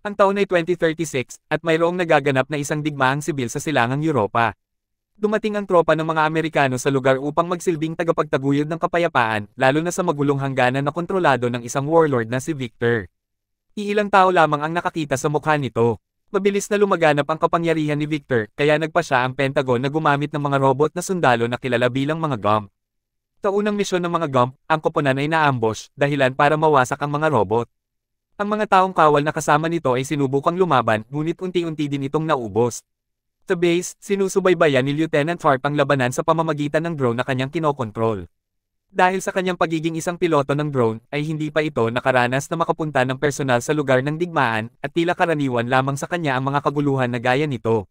Ang taon ay 2036, at mayroong nagaganap na isang digmaang sibil sa silangang Europa. Dumating ang tropa ng mga Amerikano sa lugar upang magsilbing tagapagtaguyod ng kapayapaan, lalo na sa magulong hangganan na kontrolado ng isang warlord na si Victor. Iilang tao lamang ang nakakita sa mukha nito. Mabilis na lumaganap ang kapangyarihan ni Victor, kaya nagpa siya ang Pentagon na gumamit ng mga robot na sundalo na kilala bilang mga GUMP. Sa unang misyon ng mga GUMP, ang koponan ay na-ambush, dahilan para mawasak ang mga robot. Ang mga taong kawal na kasama nito ay sinubukang lumaban, ngunit unti-unti din itong naubos. Sa base, sinusubaybayan ni Lieutenant Harp ang labanan sa pamamagitan ng drone na kanyang kinokontrol. Dahil sa kanyang pagiging isang piloto ng drone, ay hindi pa ito nakaranas na makapunta ng personal sa lugar ng digmaan, at tila karaniwan lamang sa kanya ang mga kaguluhan na gaya nito.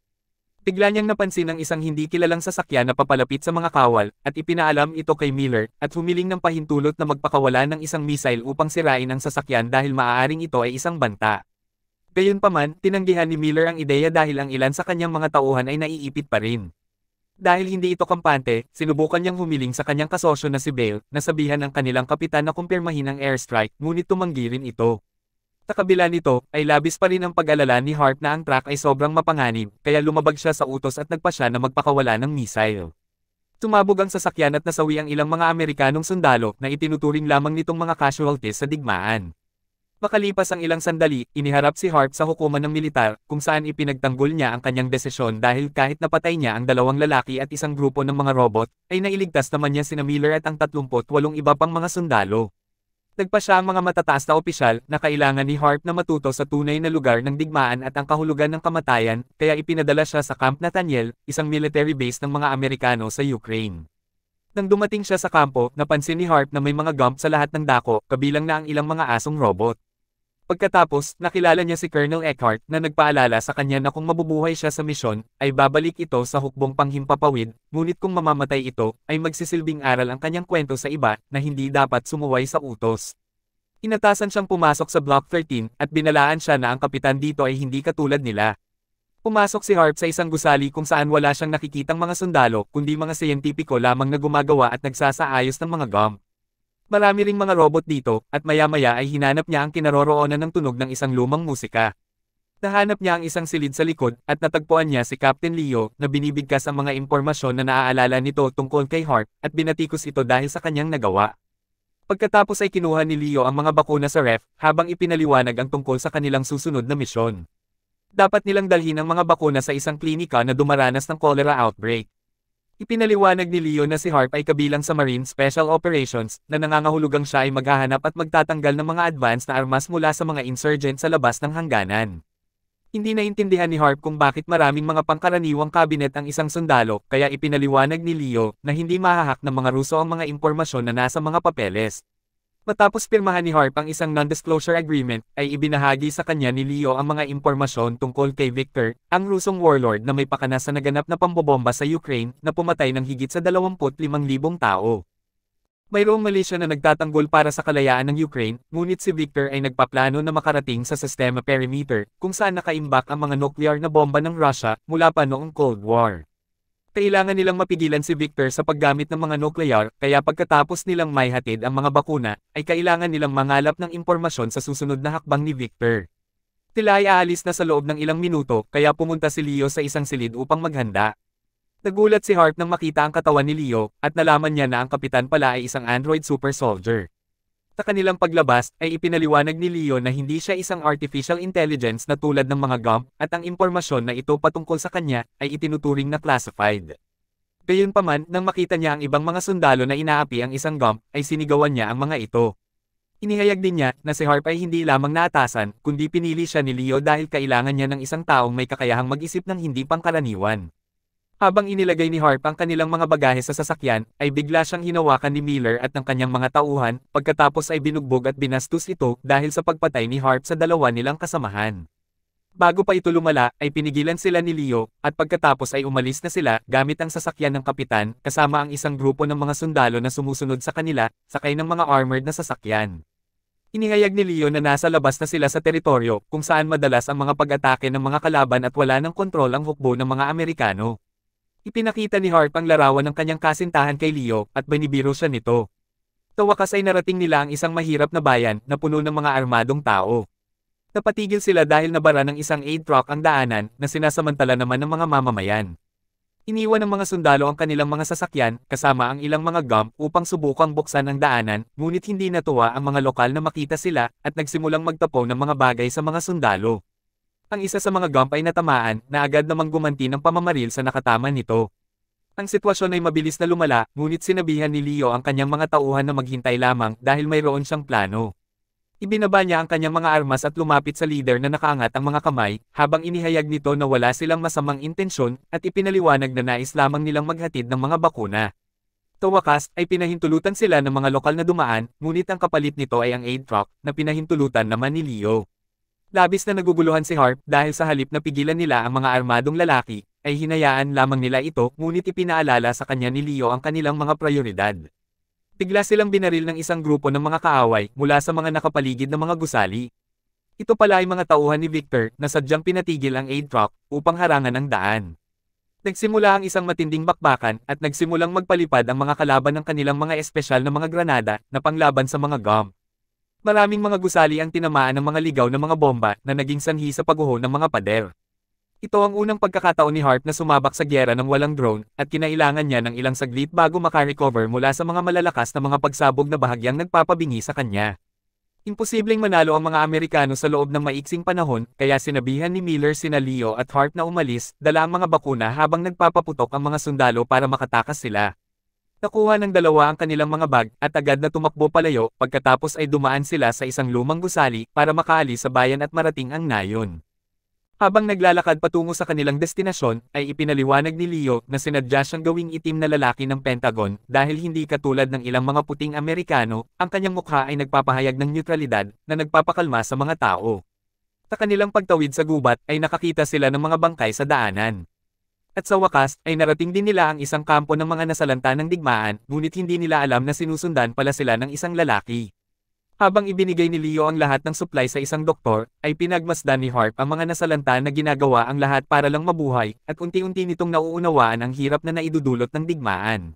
Bigla niyang napansin ang isang hindi kilalang sasakyan na papalapit sa mga kawal, at ipinaalam ito kay Miller, at humiling ng pahintulot na magpakawala ng isang missile upang sirain ang sasakyan dahil maaaring ito ay isang banta. Gayunpaman, tinanggihan ni Miller ang ideya dahil ang ilan sa kanyang mga tauhan ay naiipit pa rin. Dahil hindi ito kampante, sinubukan niyang humiling sa kanyang kasosyo na si Bale, na sabihan ang kanilang kapitan na kumpirmahin ang airstrike, ngunit tumanggi rin ito. Sa kabila nito, ay labis pa rin ang pag-alala ni Harp na ang track ay sobrang mapanganib, kaya lumabag siya sa utos at nagpa siya na magpakawala ng missile. Tumabog ang sasakyan at nasawi ang ilang mga Amerikanong sundalo na itinuturing lamang nitong mga casualties sa digmaan. Makalipas ang ilang sandali, iniharap si Harp sa hukuman ng militar, kung saan ipinagtanggol niya ang kanyang desisyon dahil kahit napatay niya ang 2 lalaki at isang grupo ng mga robot, ay nailigtas naman niya sina Miller at ang 38 iba pang mga sundalo. Nagpa siya ang mga matataas na opisyal na kailangan ni Harp na matuto sa tunay na lugar ng digmaan at ang kahulugan ng kamatayan, kaya ipinadala siya sa Camp Nathaniel, isang military base ng mga Amerikano sa Ukraine. Nang dumating siya sa kampo, napansin ni Harp na may mga GUMP sa lahat ng dako, kabilang na ang ilang mga asong robot. Pagkatapos, nakilala niya si Colonel Eckhart na nagpaalala sa kanya na kung mabubuhay siya sa misyon, ay babalik ito sa hukbong panghimpapawid, ngunit kung mamamatay ito, ay magsisilbing aral ang kanyang kwento sa iba na hindi dapat sumuway sa utos. Inatasan siyang pumasok sa Block 13 at binalaan siya na ang kapitan dito ay hindi katulad nila. Pumasok si Harp sa isang gusali kung saan wala siyang nakikitang mga sundalo kundi mga siyentipiko lamang na gumagawa at nagsasaayos ng mga GUMP. Marami ring mga robot dito, at maya-maya ay hinanap niya ang kinaroroonan ng tunog ng isang lumang musika. Nahanap niya ang isang silid sa likod, at natagpuan niya si Captain Leo, na binibigkas ang mga impormasyon na naaalala nito tungkol kay Harp, at binatikos ito dahil sa kanyang nagawa. Pagkatapos ay kinuha ni Leo ang mga bakuna sa ref, habang ipinaliwanag ang tungkol sa kanilang susunod na misyon. Dapat nilang dalhin ang mga bakuna sa isang klinika na dumaranas ng cholera outbreak. Ipinaliwanag ni Leo na si Harp ay kabilang sa Marine Special Operations, na nangangahulugang siya ay maghahanap at magtatanggal ng mga advanced na armas mula sa mga insurgent sa labas ng hangganan. Hindi naintindihan ni Harp kung bakit maraming mga pangkaraniwang kabinet ang isang sundalo, kaya ipinaliwanag ni Leo na hindi mahahak ng mga Ruso ang mga impormasyon na nasa mga papeles. Matapos pirmahan ni Harp ang isang non-disclosure agreement, ay ibinahagi sa kanya ni Leo ang mga impormasyon tungkol kay Victor, ang Rusong warlord na may pakana sa naganap na pambobomba sa Ukraine, na pumatay ng higit sa 25,000 tao. Mayroong milisya na nagtatanggol para sa kalayaan ng Ukraine, ngunit si Victor ay nagpaplano na makarating sa sistema perimeter, kung saan nakaimbak ang mga nuclear na bomba ng Russia, mula pa noong Cold War. Kailangan nilang mapigilan si Victor sa paggamit ng mga nuclear, kaya pagkatapos nilang maihatid ang mga bakuna, ay kailangan nilang mangalap ng impormasyon sa susunod na hakbang ni Victor. Tila ay aalis na sa loob ng ilang minuto, kaya pumunta si Leo sa isang silid upang maghanda. Nagulat si Harp nang makita ang katawan ni Leo, at nalaman niya na ang kapitan pala ay isang android super soldier. Sa kanilang paglabas, ay ipinaliwanag ni Leo na hindi siya isang artificial intelligence na tulad ng mga GUMP, at ang impormasyon na ito patungkol sa kanya, ay itinuturing na classified. Gayunpaman, nang makita niya ang ibang mga sundalo na inaapi ang isang GUMP, ay sinigawan niya ang mga ito. Inihayag din niya, na si Harp ay hindi lamang naatasan, kundi pinili siya ni Leo dahil kailangan niya ng isang taong may kakayahang mag-isip ng hindi pangkaraniwan. Habang inilagay ni Harp ang kanilang mga bagahe sa sasakyan, ay bigla siyang hinawakan ni Miller at ng kanyang mga tauhan, pagkatapos ay binugbog at binastos ito dahil sa pagpatay ni Harp sa 2 nilang kasamahan. Bago pa ito lumala, ay pinigilan sila ni Leo, at pagkatapos ay umalis na sila gamit ang sasakyan ng kapitan, kasama ang isang grupo ng mga sundalo na sumusunod sa kanila, sakay ng mga armored na sasakyan. Inihayag ni Leo na nasa labas na sila sa teritoryo, kung saan madalas ang mga pag-atake ng mga kalaban at wala ng kontrol ang hukbo ng mga Amerikano. Ipinakita ni Harp ang larawan ng kanyang kasintahan kay Leo, at binibiro siya nito. Sa wakas ay narating nila ang isang mahirap na bayan, na puno ng mga armadong tao. Napatigil sila dahil nabara ng isang aid truck ang daanan na sinasamantala naman ng mga mamamayan. Iniwan ng mga sundalo ang kanilang mga sasakyan, kasama ang ilang mga gump upang subukang buksan ang daanan, ngunit hindi natuwa ang mga lokal na makita sila at nagsimulang magtapo ng mga bagay sa mga sundalo. Ang isa sa mga gump ay natamaan na agad namang gumanti ng pamamaril sa nakatama nito. Ang sitwasyon ay mabilis na lumala, ngunit sinabihan ni Leo ang kanyang mga tauhan na maghintay lamang dahil mayroon siyang plano. Ibinaba niya ang kanyang mga armas at lumapit sa leader na nakaangat ang mga kamay, habang inihayag nito na wala silang masamang intensyon at ipinaliwanag na nais lamang nilang maghatid ng mga bakuna. Sa wakas ay pinahintulutan sila ng mga lokal na dumaan, ngunit ang kapalit nito ay ang aid truck na pinahintulutan naman ni Leo. Labis na naguguluhan si Harp dahil sa halip na pigilan nila ang mga armadong lalaki, ay hinayaan lamang nila ito ngunit ipinaalala sa kanya ni Leo ang kanilang mga prioridad. Bigla silang binaril ng isang grupo ng mga kaaway mula sa mga nakapaligid na mga gusali. Ito pala ay mga tauhan ni Victor na sadyang pinatigil ang aid truck upang harangan ang daan. Nagsimula ang isang matinding bakbakan at nagsimulang magpalipad ang mga kalaban ng kanilang mga espesyal na mga granada na panglaban sa mga gump. Maraming mga gusali ang tinamaan ng mga ligaw na mga bomba na naging sanhi sa pagguho ng mga pader. Ito ang unang pagkakataon ni Harp na sumabak sa gyera ng walang drone at kinailangan niya ng ilang saglit bago makarecover mula sa mga malalakas na mga pagsabog na bahagyang nagpapabingi sa kanya. Imposibleng manalo ang mga Amerikano sa loob ng maiksing panahon, kaya sinabihan ni Miller sina Leo at Harp na umalis, dala ang mga bakuna habang nagpapaputok ang mga sundalo para makatakas sila. Nakuha ng dalawa ang kanilang mga bag at agad na tumakbo palayo, pagkatapos ay dumaan sila sa isang lumang gusali para makaalis sa bayan at marating ang nayon. Habang naglalakad patungo sa kanilang destinasyon, ay ipinaliwanag ni Leo na sinadya siyang gawing itim na lalaki ng Pentagon dahil hindi katulad ng ilang mga puting Amerikano, ang kanyang mukha ay nagpapahayag ng neutralidad na nagpapakalma sa mga tao. Sa kanilang pagtawid sa gubat ay nakakita sila ng mga bangkay sa daanan. At sa wakas ay narating din nila ang isang kampo ng mga nasalanta ng digmaan, ngunit hindi nila alam na sinusundan pala sila ng isang lalaki. Habang ibinigay ni Leo ang lahat ng supply sa isang doktor, ay pinagmasdan ni Harp ang mga nasalanta na ginagawa ang lahat para lang mabuhay, at unti-unti nitong nauunawaan ang hirap na naidudulot ng digmaan.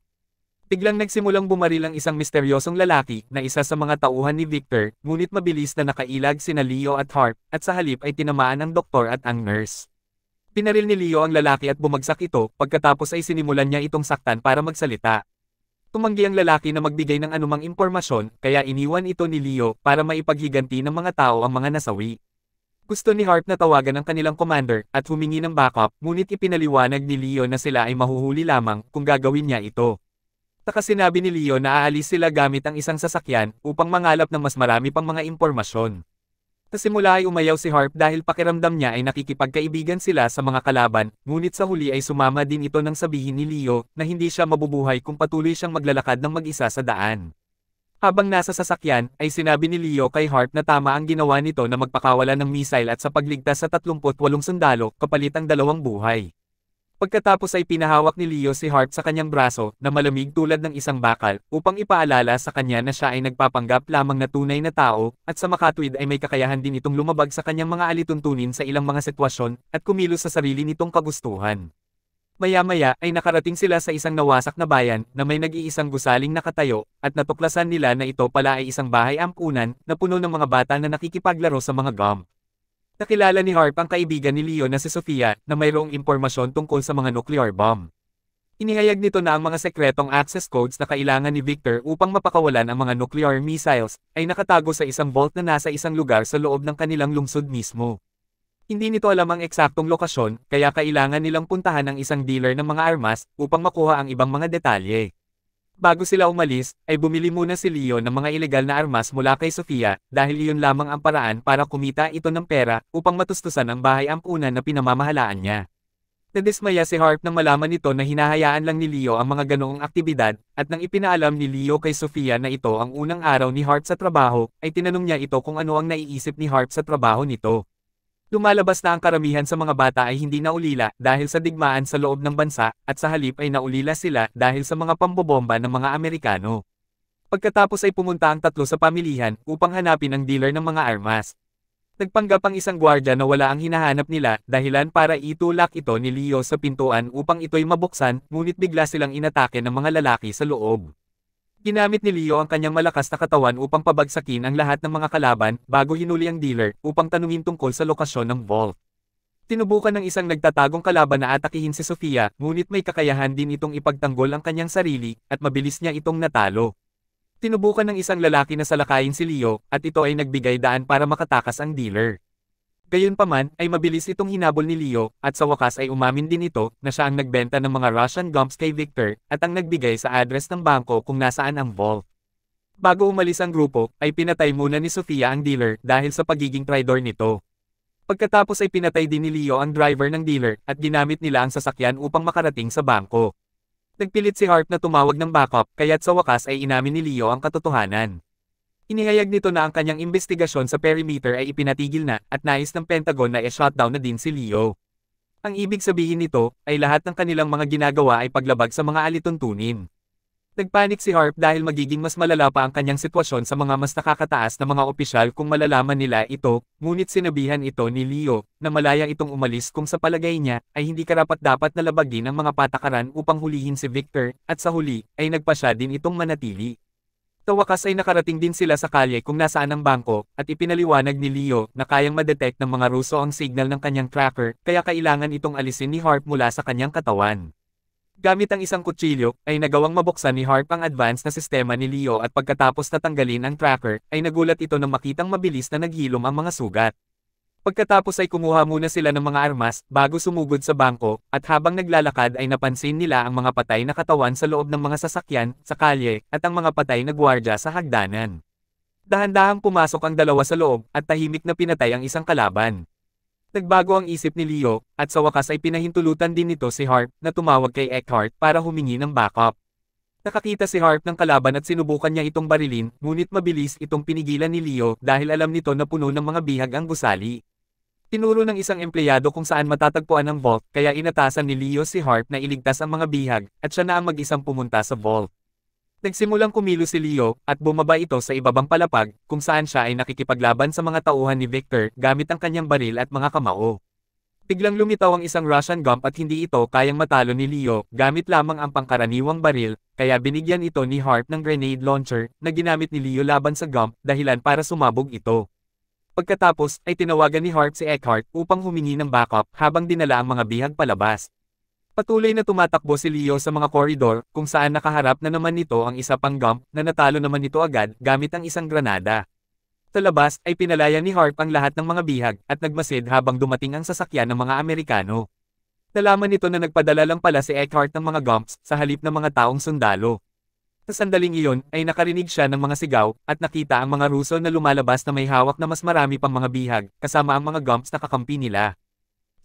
Biglang nagsimulang bumaril ang isang misteryosong lalaki na isa sa mga tauhan ni Victor, ngunit mabilis na nakailag sina Leo at Harp, at sa halip ay tinamaan ang doktor at ang nurse. Pinaril ni Leo ang lalaki at bumagsak ito, pagkatapos ay sinimulan niya itong saktan para magsalita. Tumanggi ang lalaki na magbigay ng anumang impormasyon, kaya iniwan ito ni Leo para maipaghiganti ng mga tao ang mga nasawi. Gusto ni Harp na tawagan ang kanilang commander at humingi ng backup, ngunit ipinaliwanag ni Leo na sila ay mahuhuli lamang kung gagawin niya ito. Saka sinabi ni Leo na aalis sila gamit ang isang sasakyan upang mangalap ng mas marami pang mga impormasyon. Sa simula ay umayaw si Harp dahil pakiramdam niya ay nakikipagkaibigan sila sa mga kalaban, ngunit sa huli ay sumama din ito nang sabihin ni Leo na hindi siya mabubuhay kung patuloy siyang maglalakad ng mag-isa sa daan. Habang nasa sasakyan, ay sinabi ni Leo kay Harp na tama ang ginawa nito na magpakawala ng missile at sa pagligtas sa 38 sundalo, kapalit ang 2 buhay. Pagkatapos ay pinahawak ni Leo si Harp sa kanyang braso na malamig tulad ng isang bakal upang ipaalala sa kanya na siya ay nagpapanggap lamang na tunay na tao at sa makatuwid ay may kakayahan din itong lumabag sa kanyang mga alituntunin sa ilang mga sitwasyon at kumilos sa sarili nitong kagustuhan. Maya-maya ay nakarating sila sa isang nawasak na bayan na may nag-iisang gusaling nakatayo at natuklasan nila na ito pala ay isang bahay ampunan na puno ng mga bata na nakikipaglaro sa mga gump. Nakilala ni Harp ang kaibigan ni Leo na si Sofia na mayroong impormasyon tungkol sa mga nuclear bomb. Inihayag nito na ang mga sekretong access codes na kailangan ni Victor upang mapakawalan ang mga nuclear missiles ay nakatago sa isang vault na nasa isang lugar sa loob ng kanilang lungsod mismo. Hindi nito alam ang eksaktong lokasyon, kaya kailangan nilang puntahan ang isang dealer ng mga armas upang makuha ang ibang mga detalye. Bago sila umalis, ay bumili muna si Leo ng mga ilegal na armas mula kay Sofia dahil iyon lamang ang paraan para kumita ito ng pera upang matustusan ang bahay ampunan na pinamamahalaan niya. Nadismaya si Harp nang malaman nito na hinahayaan lang ni Leo ang mga ganoong aktibidad, at nang ipinaalam ni Leo kay Sofia na ito ang unang araw ni Harp sa trabaho, ay tinanong niya ito kung ano ang naiisip ni Harp sa trabaho nito. Lumalabas na ang karamihan sa mga bata ay hindi naulila dahil sa digmaan sa loob ng bansa, at sa halip ay naulila sila dahil sa mga pambobomba ng mga Amerikano. Pagkatapos ay pumunta ang tatlo sa pamilihan upang hanapin ang dealer ng mga armas. Nagpanggap ang isang gwardya na wala ang hinahanap nila, dahilan para itulak ito ni Leo sa pintuan upang ito'y mabuksan, ngunit bigla silang inatake ng mga lalaki sa loob. Ginamit ni Leo ang kanyang malakas na katawan upang pabagsakin ang lahat ng mga kalaban bago hinuli ang dealer upang tanungin tungkol sa lokasyon ng vault. Tinubukan ng isang nagtatagong kalaban na atakihin si Sofia, ngunit may kakayahan din itong ipagtanggol ang kanyang sarili, at mabilis niya itong natalo. Tinubukan ng isang lalaki na salakayin si Leo, at ito ay nagbigay daan para makatakas ang dealer. Gayunpaman, ay mabilis itong hinabol ni Leo, at sa wakas ay umamin din ito, na siya ang nagbenta ng mga Russian gumps kay Victor, at ang nagbigay sa address ng bangko kung nasaan ang vault. Bago umalis ang grupo, ay pinatay muna ni Sofia ang dealer dahil sa pagiging traidor nito. Pagkatapos ay pinatay din ni Leo ang driver ng dealer, at ginamit nila ang sasakyan upang makarating sa bangko. Nagpilit si Harp na tumawag ng backup, kaya't sa wakas ay inamin ni Leo ang katotohanan. Inihayag nito na ang kanyang investigasyon sa perimeter ay ipinatigil na, at nais ng Pentagon na i-shutdown na din si Leo. Ang ibig sabihin nito, ay lahat ng kanilang mga ginagawa ay paglabag sa mga alituntunin. Nagpanik si Harp dahil magiging mas malala pa ang kanyang sitwasyon sa mga mas nakakataas na mga opisyal kung malalaman nila ito, ngunit sinabihan ito ni Leo, na malaya itong umalis kung sa palagay niya, ay hindi karapat-dapat na labagin ang mga patakaran upang hulihin si Victor, at sa huli, ay nagpasya din itong manatili. Sa wakas ay nakarating din sila sa kalye kung nasaan ang bangko, at ipinaliwanag ni Leo na kayang madetect ng mga Ruso ang signal ng kanyang tracker, kaya kailangan itong alisin ni Harp mula sa kanyang katawan. Gamit ang isang kutsilyo, ay nagawang mabuksan ni Harp ang advanced na sistema ni Leo at pagkatapos natanggalin ang tracker, ay nagulat ito nang makitang mabilis na naghilom ang mga sugat. Pagkatapos ay kumuha muna sila ng mga armas bago sumugod sa bangko, at habang naglalakad ay napansin nila ang mga patay na katawan sa loob ng mga sasakyan, sa kalye, at ang mga patay na gwardiya sa hagdanan. Dahan-dahang pumasok ang dalawa sa loob, at tahimik na pinatay ang isang kalaban. Nagbago ang isip ni Leo, at sa wakas ay pinahintulutan din nito si Harp na tumawag kay Eckhart para humingi ng backup. Nakakita si Harp ng kalaban at sinubukan niya itong barilin, ngunit mabilis itong pinigilan ni Leo dahil alam nito na puno ng mga bihag ang gusali. Tinuro ng isang empleyado kung saan matatagpuan ang vault, kaya inatasan ni Leo si Harp na iligtas ang mga bihag, at siya na ang mag-isang pumunta sa vault. Nagsimulang kumilos si Leo, at bumaba ito sa ibabang palapag, kung saan siya ay nakikipaglaban sa mga tauhan ni Victor gamit ang kanyang baril at mga kamao. Biglang lumitaw ang isang Russian gump at hindi ito kayang matalo ni Leo gamit lamang ang pangkaraniwang baril, kaya binigyan ito ni Harp ng grenade launcher na ginamit ni Leo laban sa gump dahilan para sumabog ito. Pagkatapos ay tinawagan ni Harp si Eckhart upang humingi ng backup habang dinala ang mga bihag palabas. Patuloy na tumatakbo si Leo sa mga koridor kung saan nakaharap na naman nito ang isa pang gump na natalo naman nito agad gamit ang isang granada. Sa labas ay pinalaya ni Harp ang lahat ng mga bihag at nagmasid habang dumating ang sasakyan ng mga Amerikano. Nalaman nito na nagpadala lang pala si Eckhart ng mga gumps sa halip ng mga taong sundalo. Sa sandaling iyon ay nakarinig siya ng mga sigaw at nakita ang mga Ruso na lumalabas na may hawak na mas marami pang mga bihag kasama ang mga gumps na kakampi nila.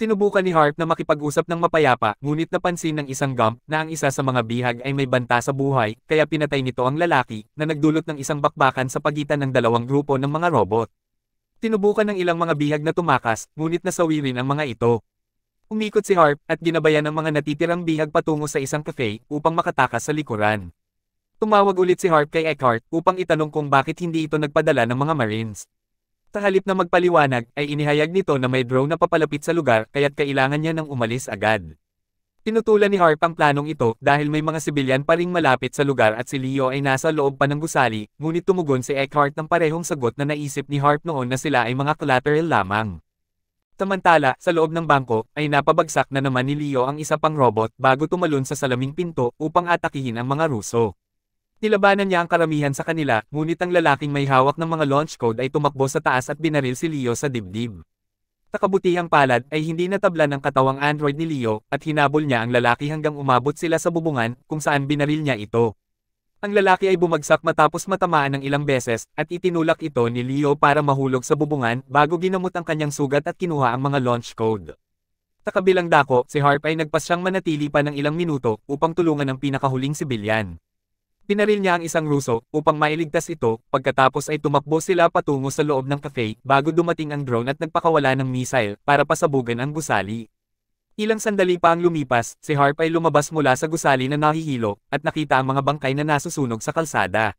Tinubukan ni Harp na makipag-usap ng mapayapa ngunit napansin ng isang gump na ang isa sa mga bihag ay may banta sa buhay kaya pinatay nito ang lalaki na nagdulot ng isang bakbakan sa pagitan ng dalawang grupo ng mga robot. Tinubukan ng ilang mga bihag na tumakas ngunit nasawi rin ang mga ito. Umikot si Harp at ginabayan ang mga natitirang bihag patungo sa isang cafe upang makatakas sa likuran. Tumawag ulit si Harp kay Eckhart upang itanong kung bakit hindi ito nagpadala ng mga Marines. Sa halip na magpaliwanag ay inihayag nito na may drone na papalapit sa lugar kaya't kailangan niya nang umalis agad. Pinutulan ni Harp ang planong ito dahil may mga sibilyan pa ring malapit sa lugar at si Leo ay nasa loob pa ng gusali, ngunit tumugon si Eckhart ng parehong sagot na naisip ni Harp noon na sila ay mga collateral lamang. Samantala, sa loob ng bangko ay napabagsak na naman ni Leo ang isa pang robot bago tumalon sa salaming pinto upang atakihin ang mga Ruso. Nilabanan niya ang karamihan sa kanila, ngunit ang lalaking may hawak ng mga launch code ay tumakbo sa taas at binaril si Leo sa dibdib. Sa kabutihang palad ay hindi natablan ng katawang android ni Leo at hinabol niya ang lalaki hanggang umabot sila sa bubungan kung saan binaril niya ito. Ang lalaki ay bumagsak matapos matamaan ng ilang beses at itinulak ito ni Leo para mahulog sa bubungan bago ginamot ang kanyang sugat at kinuha ang mga launch code. Sa kabilang dako, si Harp ay nagpasyang manatili pa ng ilang minuto upang tulungan ang pinakahuling sibilyan. Binaril niya ang isang Ruso upang mailigtas ito, pagkatapos ay tumakbo sila patungo sa loob ng cafe bago dumating ang drone at nagpakawala ng missile para pasabugan ang gusali. Ilang sandali pa ang lumipas, si Harp ay lumabas mula sa gusali na nahihilo at nakita ang mga bangkay na nasusunog sa kalsada.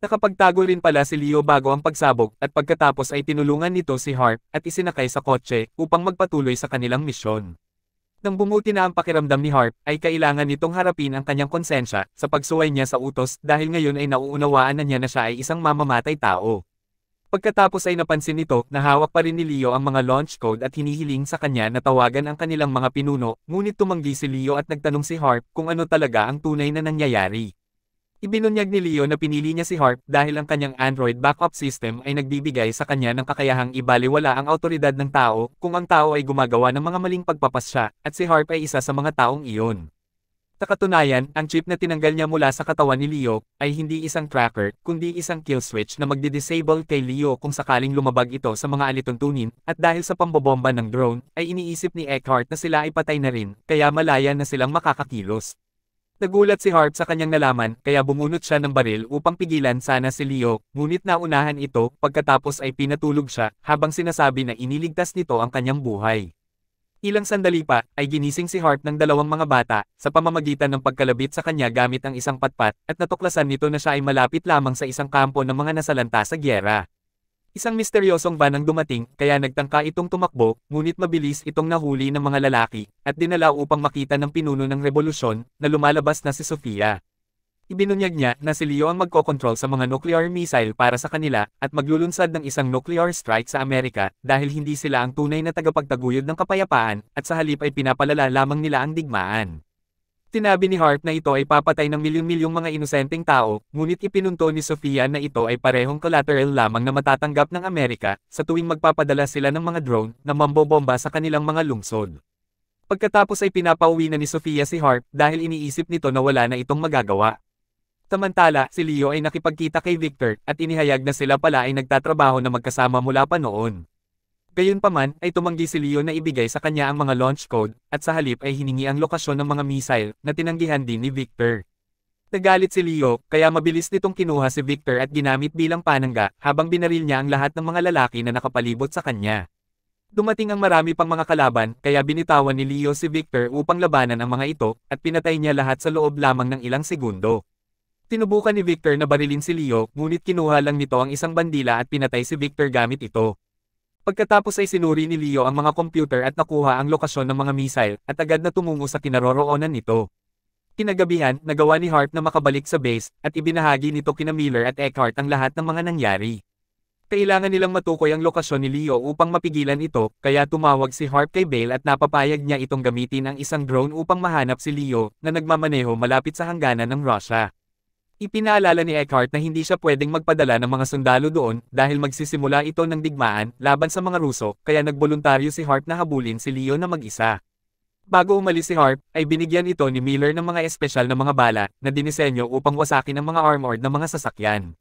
Nakapagtago rin pala si Leo bago ang pagsabog at pagkatapos ay tinulungan nito si Harp at isinakay sa kotse upang magpatuloy sa kanilang misyon. Nang bumuti na ang pakiramdam ni Harp, ay kailangan nitong harapin ang kanyang konsensya sa pagsuway niya sa utos dahil ngayon ay nauunawaan na niya na siya ay isang mamamatay tao. Pagkatapos ay napansin nito na hawak pa rin ni Leo ang mga launch code at hinihiling sa kanya na tawagan ang kanilang mga pinuno, ngunit tumanggi si Leo at nagtanong si Harp kung ano talaga ang tunay na nangyayari. Ibinunyag ni Leo na pinili niya si Harp dahil ang kanyang Android backup system ay nagbibigay sa kanya ng kakayahang ibaliwala ang awtoridad ng tao kung ang tao ay gumagawa ng mga maling pagpapasya, at si Harp ay isa sa mga taong iyon. Sa katunayan, ang chip na tinanggal niya mula sa katawan ni Leo ay hindi isang tracker, kundi isang kill switch na magdi-disable kay Leo kung sakaling lumabag ito sa mga alituntunin, at dahil sa pambobomba ng drone, ay iniisip ni Eckhart na sila ay patay na rin, kaya malaya na silang makakakilos. Nagulat si Harp sa kanyang nalaman, kaya bumunot siya ng baril upang pigilan sana si Leo, ngunit naunahan ito, pagkatapos ay pinatulog siya, habang sinasabi na iniligtas nito ang kanyang buhay. Ilang sandali pa, ay ginising si Harp ng dalawang mga bata, sa pamamagitan ng pagkalabit sa kanya gamit ang isang patpat, at natuklasan nito na siya ay malapit lamang sa isang kampo ng mga nasalanta sa gyera. Isang misteryosong van ang dumating, kaya nagtangka itong tumakbo, ngunit mabilis itong nahuli ng mga lalaki, at dinala upang makita ng pinuno ng revolusyon, na lumalabas na si Sofia. Ibinunyag niya na si Leo ang magkokontrol sa mga nuclear missile para sa kanila, at maglulunsad ng isang nuclear strike sa Amerika, dahil hindi sila ang tunay na tagapagtaguyod ng kapayapaan, at sa halip ay pinapalala lamang nila ang digmaan. Sinabi ni Harp na ito ay papatay ng milyon-milyong mga inosenteng tao, ngunit ipinunto ni Sofia na ito ay parehong collateral lamang na matatanggap ng Amerika, sa tuwing magpapadala sila ng mga drone na mambobomba sa kanilang mga lungsod. Pagkatapos ay pinapauwi na ni Sofia si Harp dahil iniisip nito na wala na itong magagawa. Samantala, si Leo ay nakipagkita kay Victor, at inihayag na sila pala ay nagtatrabaho na magkasama mula pa noon. Gayunpaman, ay tumanggi si Leo na ibigay sa kanya ang mga launch code, at sa halip ay hiningi ang lokasyon ng mga missile, na tinanggihan din ni Victor. Nagalit si Leo, kaya mabilis nitong kinuha si Victor at ginamit bilang panangga, habang binaril niya ang lahat ng mga lalaki na nakapalibot sa kanya. Dumating ang marami pang mga kalaban, kaya binitawan ni Leo si Victor upang labanan ang mga ito, at pinatay niya lahat sa loob lamang ng ilang segundo. Tinubukan ni Victor na barilin si Leo, ngunit kinuha lang nito ang isang bandila at pinatay si Victor gamit ito. Pagkatapos ay sinuri ni Leo ang mga computer at nakuha ang lokasyon ng mga missile, at agad na tumungo sa kinaroroonan nito. Kinagabihan, nagawa ni Harp na makabalik sa base, at ibinahagi nito kina Miller at Eckhart ang lahat ng mga nangyari. Kailangan nilang matukoy ang lokasyon ni Leo upang mapigilan ito, kaya tumawag si Harp kay Bale at napapayag niya itong gamitin ang isang drone upang mahanap si Leo, na nagmamaneho malapit sa hangganan ng Russia. Ipinaalala ni Eckhart na hindi siya pwedeng magpadala ng mga sundalo doon dahil magsisimula ito ng digmaan laban sa mga Ruso, kaya nagboluntaryo si Harp na habulin si Leo na mag-isa. Bago umalis si Harp, ay binigyan ito ni Miller ng mga espesyal na mga bala na dinisenyo upang wasakin ang mga armored na mga sasakyan.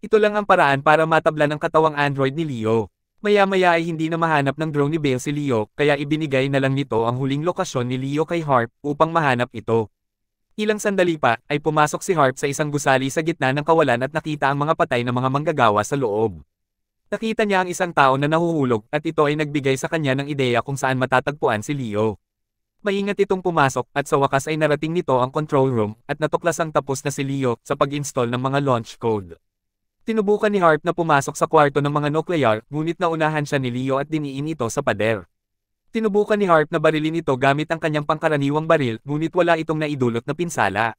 Ito lang ang paraan para matablan ang katawang android ni Leo. Maya-maya ay hindi na mahanap ng drone ni Bale si Leo, kaya ibinigay na lang nito ang huling lokasyon ni Leo kay Harp upang mahanap ito. Ilang sandali pa, ay pumasok si Harp sa isang gusali sa gitna ng kawalan at nakita ang mga patay na mga manggagawa sa loob. Nakita niya ang isang tao na nahuhulog at ito ay nagbigay sa kanya ng ideya kung saan matatagpuan si Leo. Maingat itong pumasok at sa wakas ay narating nito ang control room at natuklasang tapos na si Leo sa pag-install ng mga launch code. Tinubukan ni Harp na pumasok sa kwarto ng mga nuclear, ngunit naunahan siya ni Leo at diniin ito sa pader. Tinubukan ni Harp na barilin ito gamit ang kanyang pangkaraniwang baril, ngunit wala itong naidulot na pinsala.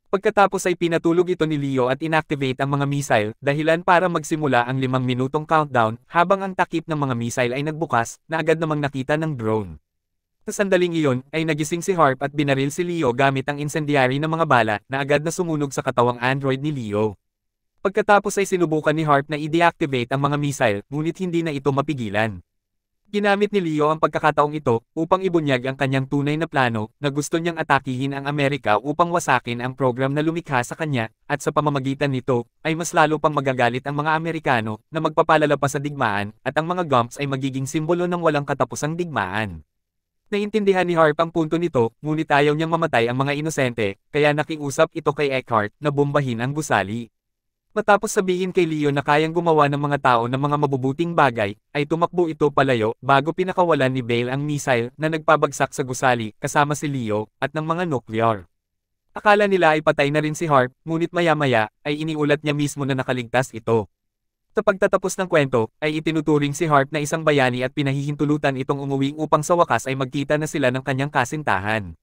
Pagkatapos ay pinatulog ito ni Leo at inactivate ang mga missile, dahilan para magsimula ang 5 minutong countdown, habang ang takip ng mga missile ay nagbukas, na agad namang nakita ng drone. Sa sandaling iyon, ay nagising si Harp at binaril si Leo gamit ang incendiary na mga bala, na agad na sumunog sa katawang android ni Leo. Pagkatapos ay sinubukan ni Harp na i-deactivate ang mga missile, ngunit hindi na ito mapigilan. Ginamit ni Leo ang pagkakataong ito upang ibunyag ang kanyang tunay na plano na gusto niyang atakihin ang Amerika upang wasakin ang program na lumikha sa kanya, at sa pamamagitan nito, ay mas lalo pang magagalit ang mga Amerikano na magpapalala pa sa digmaan, at ang mga Gumps ay magiging simbolo ng walang katapusang digmaan. Naintindihan ni Harp ang punto nito, ngunit ayaw niyang mamatay ang mga inosente, kaya nakiusap ito kay Eckhart na bombahin ang gusali. Matapos sabihin kay Leo na kayang gumawa ng mga tao ng mga mabubuting bagay, ay tumakbo ito palayo bago pinakawalan ni Bale ang missile na nagpabagsak sa gusali kasama si Leo at ng mga nuclear. Akala nila ay patay na rin si Harp, ngunit maya-maya ay iniulat niya mismo na nakaligtas ito. Sa pagtatapos ng kwento, ay itinuturing si Harp na isang bayani at pinahihintulutan itong umuwi upang sa wakas ay magkita na sila ng kanyang kasintahan.